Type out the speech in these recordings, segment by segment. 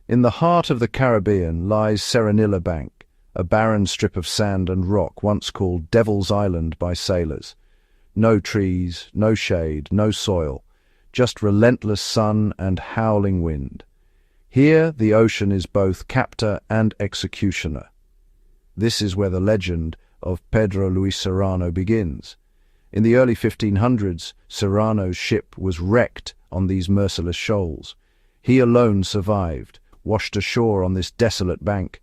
In the heart of the Caribbean lies Serenilla Bank, a barren strip of sand and rock once called Devil's Island by sailors. No trees, no shade, no soil, just relentless sun and howling wind. Here the ocean is both captor and executioner. This is where the legend of Pedro Luis Serrano begins. In the early 1500s, Serrano's ship was wrecked on these merciless shoals. He alone survived, washed ashore on this desolate bank,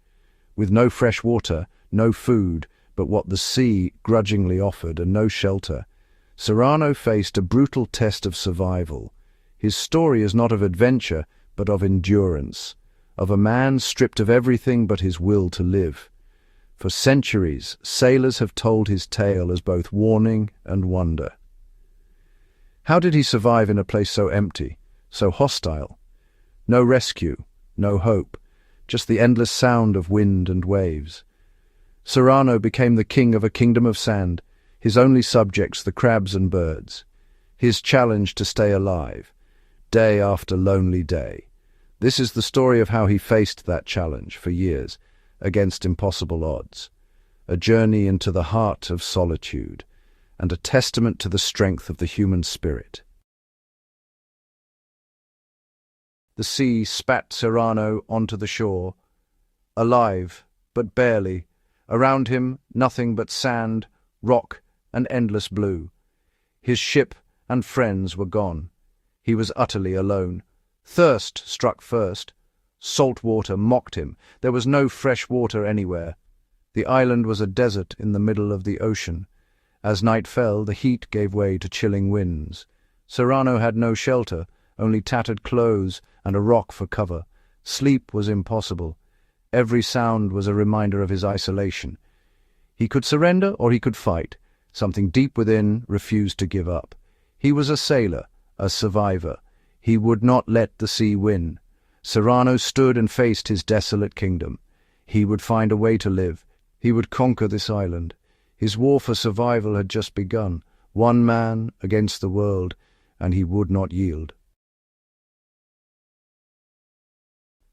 with no fresh water, no food, but what the sea grudgingly offered, and no shelter. Serrano faced a brutal test of survival. His story is not of adventure, but of endurance, of a man stripped of everything but his will to live. For centuries, sailors have told his tale as both warning and wonder. How did he survive in a place so empty, so hostile? No rescue, no hope, just the endless sound of wind and waves. Serrano became the king of a kingdom of sand, his only subjects the crabs and birds. His challenge to stay alive, day after lonely day. This is the story of how he faced that challenge for years, against impossible odds. A journey into the heart of solitude, and a testament to the strength of the human spirit. The sea spat Serrano onto the shore, alive, but barely. Around him, nothing but sand, rock, and endless blue. His ship and friends were gone. He was utterly alone. Thirst struck first. Salt water mocked him. There was no fresh water anywhere. The island was a desert in the middle of the ocean. As night fell, the heat gave way to chilling winds. Serrano had no shelter, only tattered clothes and a rock for cover. Sleep was impossible. Every sound was a reminder of his isolation. He could surrender or he could fight. Something deep within refused to give up. He was a sailor, a survivor. He would not let the sea win. Serrano stood and faced his desolate kingdom. He would find a way to live. He would conquer this island. His war for survival had just begun. One man against the world, and he would not yield.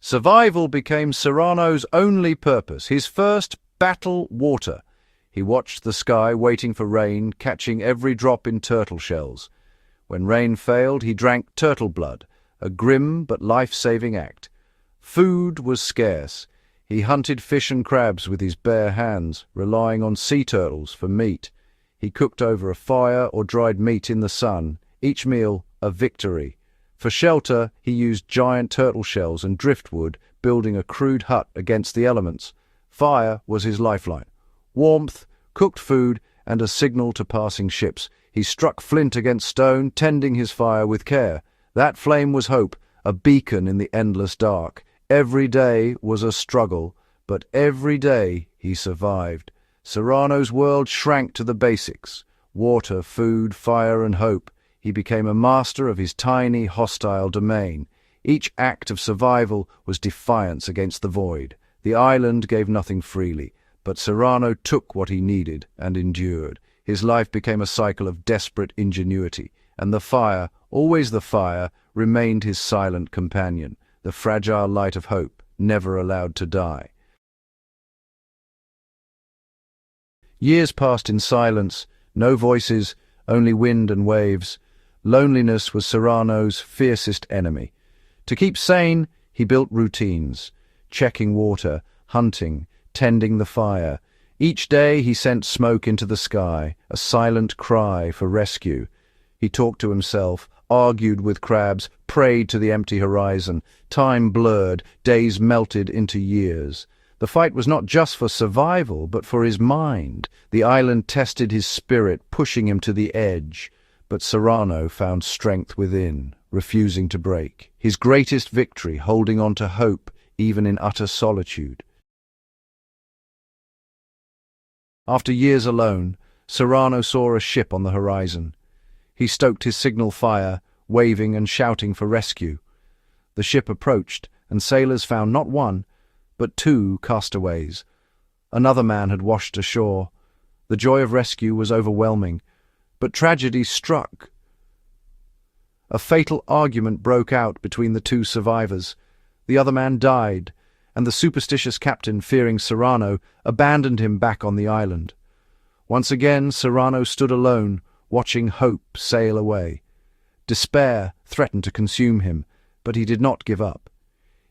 Survival became Serrano's only purpose, his first battle water. He watched the sky, waiting for rain, catching every drop in turtle shells. When rain failed, he drank turtle blood, a grim but life-saving act. Food was scarce. He hunted fish and crabs with his bare hands, relying on sea turtles for meat. He cooked over a fire or dried meat in the sun, each meal a victory. For shelter, he used giant turtle shells and driftwood, building a crude hut against the elements. Fire was his lifeline. Warmth, cooked food, and a signal to passing ships. He struck flint against stone, tending his fire with care. That flame was hope, a beacon in the endless dark. Every day was a struggle, but every day he survived. Serrano's world shrank to the basics: water, food, fire, and hope. He became a master of his tiny, hostile domain. Each act of survival was defiance against the void. The island gave nothing freely, but Serrano took what he needed and endured. His life became a cycle of desperate ingenuity, and the fire, always the fire, remained his silent companion, the fragile light of hope, never allowed to die. Years passed in silence, no voices, only wind and waves. Loneliness was Serrano's fiercest enemy. To keep sane, he built routines, checking water, hunting, tending the fire. Each day he sent smoke into the sky, a silent cry for rescue. He talked to himself, argued with crabs, prayed to the empty horizon. Time blurred, days melted into years. The fight was not just for survival, but for his mind. The island tested his spirit, pushing him to the edge. But Serrano found strength within, refusing to break. His greatest victory, holding on to hope, even in utter solitude. After years alone, Serrano saw a ship on the horizon. He stoked his signal fire, waving and shouting for rescue. The ship approached, and sailors found not one, but two castaways. Another man had washed ashore. The joy of rescue was overwhelming, but tragedy struck. A fatal argument broke out between the two survivors. The other man died, and the superstitious captain, fearing Serrano, abandoned him back on the island. Once again, Serrano stood alone, watching hope sail away. Despair threatened to consume him, but he did not give up.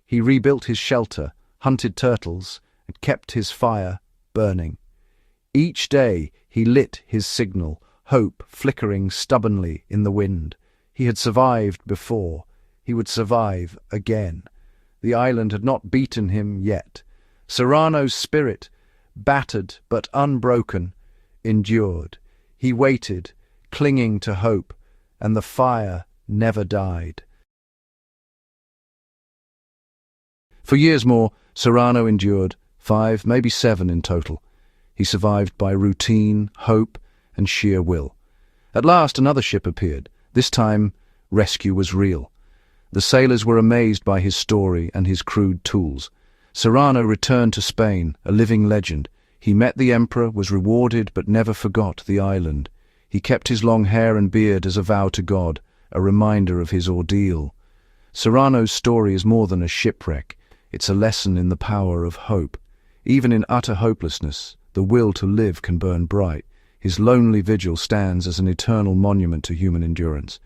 He rebuilt his shelter, hunted turtles, and kept his fire burning. Each day he lit his signal, hope flickering stubbornly in the wind. He had survived before. He would survive again. The island had not beaten him yet. Serrano's spirit, battered but unbroken, endured. He waited, clinging to hope, and the fire never died. For years more, Serrano endured, 5, maybe 7 in total. He survived by routine, hope, and sheer will. At last another ship appeared. This time, rescue was real. The sailors were amazed by his story and his crude tools. Serrano returned to Spain, a living legend. He met the emperor, was rewarded, but never forgot the island. He kept his long hair and beard as a vow to God, a reminder of his ordeal. Serrano's story is more than a shipwreck. It's a lesson in the power of hope. Even in utter hopelessness, the will to live can burn bright. His lonely vigil stands as an eternal monument to human endurance.